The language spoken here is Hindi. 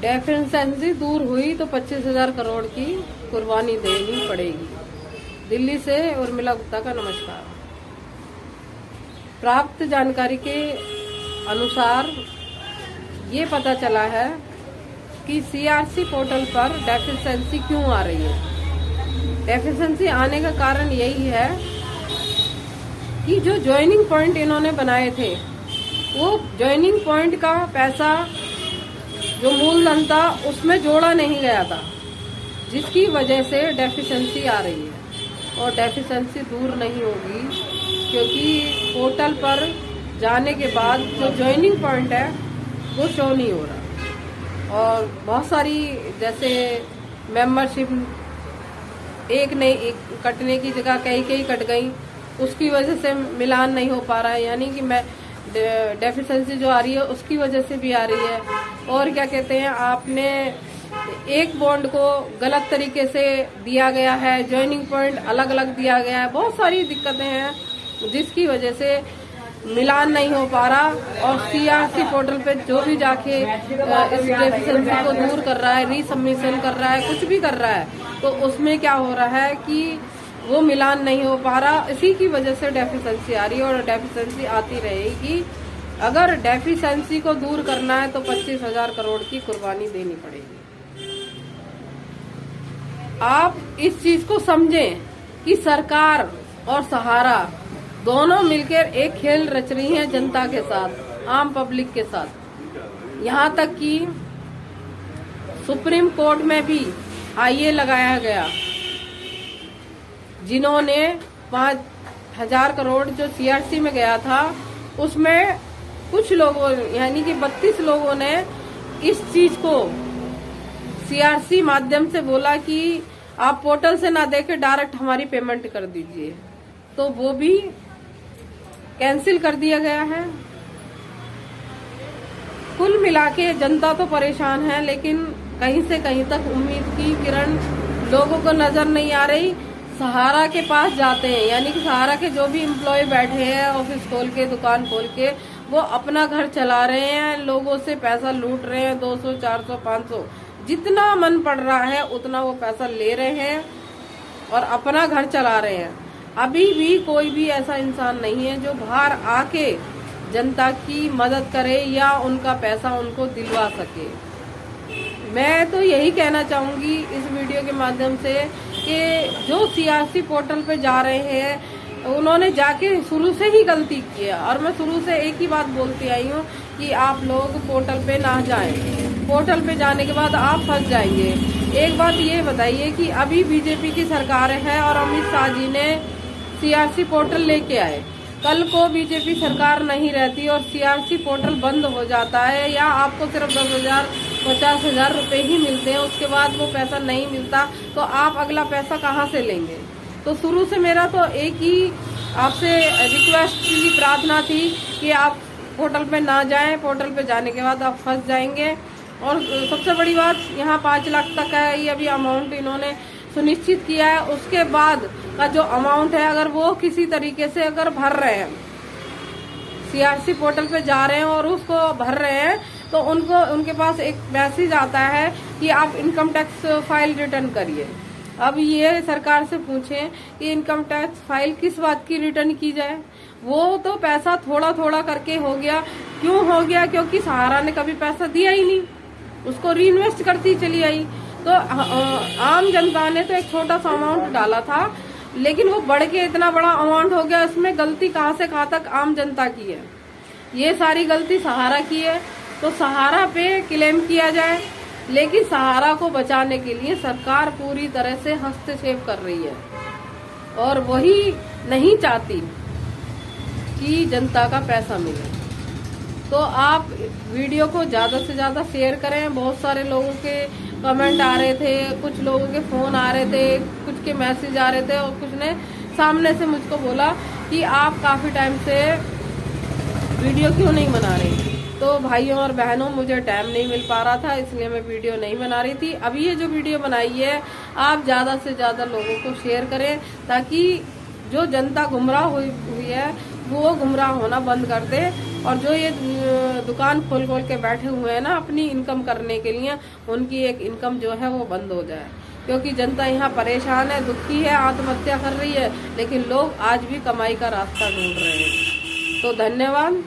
डेफिशिएंसी दूर हुई तो 25,000 करोड़ की कुर्बानी देनी पड़ेगी। दिल्ली से उर्मिला गुप्ता का नमस्कार। प्राप्त जानकारी के अनुसार ये पता चला है कि सीआरसी पोर्टल पर डेफिशिएंसी क्यों आ रही है। डेफिशिएंसी आने का कारण यही है कि जो ज्वाइनिंग पॉइंट इन्होंने बनाए थे वो ज्वाइनिंग पॉइंट का पैसा जो मूलधन था उसमें जोड़ा नहीं गया था, जिसकी वजह से डेफिशिएंसी आ रही है। और डेफिशिएंसी दूर नहीं होगी क्योंकि पोर्टल पर जाने के बाद जो ज्वाइनिंग पॉइंट है वो शो नहीं हो रहा। और बहुत सारी जैसे मेंबरशिप एक कटने की जगह कई कट गई, उसकी वजह से मिलान नहीं हो पा रहा है, यानी कि मैं डेफिशिएंसी जो आ रही है उसकी वजह से भी आ रही है। और क्या कहते हैं, आपने एक बॉन्ड को गलत तरीके से दिया गया है, ज्वाइनिंग पॉइंट अलग अलग दिया गया है, बहुत सारी दिक्कतें हैं जिसकी वजह से मिलान नहीं हो पा रहा। और सीआरसी पोर्टल पे जो भी जाके इस डेफिशिएंसी को दूर कर रहा है, रीसबमिशन कर रहा है, कुछ भी कर रहा है, तो उसमें क्या हो रहा है कि वो मिलान नहीं हो पा रहा। इसी की वजह से डेफिशिएंसी आ रही है और डेफिशिएंसी आती रहेगी। अगर डेफिशिएंसी को दूर करना है तो 25,000 करोड़ की कुर्बानी देनी पड़ेगी। आप इस चीज को समझें कि सरकार और सहारा दोनों मिलकर एक खेल रच रही हैं जनता के साथ, आम पब्लिक के साथ। यहाँ तक कि सुप्रीम कोर्ट में भी आईए लगाया गया, जिन्होंने 5,000 करोड़ जो सीआरसी में गया था उसमें कुछ लोगों यानी कि 32 लोगों ने इस चीज को सीआरसी माध्यम से बोला कि आप पोर्टल से ना देके डायरेक्ट हमारी पेमेंट कर दीजिए, तो वो भी कैंसिल कर दिया गया है। कुल मिलाके जनता तो परेशान है, लेकिन कहीं से कहीं तक उम्मीद की किरण लोगों को नजर नहीं आ रही। सहारा के पास जाते हैं, यानी कि सहारा के जो भी एम्प्लॉय बैठे हैं ऑफिस खोल के, दुकान खोल के, वो अपना घर चला रहे हैं, लोगों से पैसा लूट रहे हैं, 200, 400, 500 जितना मन पड़ रहा है उतना वो पैसा ले रहे हैं और अपना घर चला रहे हैं। अभी भी कोई भी ऐसा इंसान नहीं है जो बाहर आके जनता की मदद करे या उनका पैसा उनको दिलवा सके। मैं तो यही कहना चाहूंगी इस वीडियो के माध्यम से कि जो सीआरसी पोर्टल पे जा रहे हैं उन्होंने जाके शुरू से ही गलती की है। और मैं शुरू से एक ही बात बोलती आई हूँ कि आप लोग पोर्टल पे ना जाएं, पोर्टल पे जाने के बाद आप फंस जाएंगे। एक बात ये बताइए कि अभी बीजेपी की सरकार है और अमित शाह जी ने सीआरसी पोर्टल लेके आए, कल को बीजेपी सरकार नहीं रहती और सीआरसी पोर्टल बंद हो जाता है या आपको सिर्फ 10,000 50,000 रुपए ही मिलते हैं, उसके बाद वो पैसा नहीं मिलता, तो आप अगला पैसा कहाँ से लेंगे। तो शुरू से मेरा तो एक ही आपसे रिक्वेस्ट की प्रार्थना थी कि आप पोर्टल पे ना जाएं, पोर्टल पे जाने के बाद आप फंस जाएंगे। और सबसे बड़ी बात, यहाँ 5 लाख तक है ये अभी अमाउंट इन्होंने सुनिश्चित किया है। उसके बाद का जो अमाउंट है अगर वो किसी तरीके से अगर भर रहे हैं, सीआरसी पोर्टल पे जा रहे हैं और उसको भर रहे हैं, तो उनके पास एक मैसेज आता है कि आप इनकम टैक्स फाइल रिटर्न करिए। अब ये सरकार से पूछें कि इनकम टैक्स फाइल किस बात की रिटर्न की जाए। वो तो पैसा थोड़ा थोड़ा करके हो गया। क्यों हो गया? क्योंकि सहारा ने कभी पैसा दिया ही नहीं, उसको रीइन्वेस्ट करती चली आई। तो आम जनता ने तो एक छोटा सा अमाउंट डाला था, लेकिन वो बढ़ के इतना बड़ा अमाउंट हो गया। इसमें गलती कहाँ से कहाँ तक आम जनता की है? ये सारी गलती सहारा की है, तो सहारा पे क्लेम किया जाए। लेकिन सहारा को बचाने के लिए सरकार पूरी तरह से हस्तक्षेप कर रही है और वही नहीं चाहती कि जनता का पैसा मिले। तो आप वीडियो को ज्यादा से ज्यादा शेयर करें। बहुत सारे लोगों के कमेंट आ रहे थे, कुछ लोगों के फोन आ रहे थे, कुछ के मैसेज आ रहे थे और कुछ ने सामने से मुझको बोला कि आप काफी टाइम से वीडियो क्यों नहीं बना रही। तो भाइयों और बहनों, मुझे टाइम नहीं मिल पा रहा था, इसलिए मैं वीडियो नहीं बना रही थी। अभी ये जो वीडियो बनाई है आप ज्यादा से ज्यादा लोगों को शेयर करें, ताकि जो जनता गुमराह हुई है वो गुमराह होना बंद कर दे और जो ये दुकान खोल खोल के बैठे हुए हैं ना अपनी इनकम करने के लिए, उनकी एक इनकम जो है वो बंद हो जाए, क्योंकि जनता यहाँ परेशान है, दुखी है, आत्महत्या कर रही है, लेकिन लोग आज भी कमाई का रास्ता ढूंढ रहे हैं। तो धन्यवाद।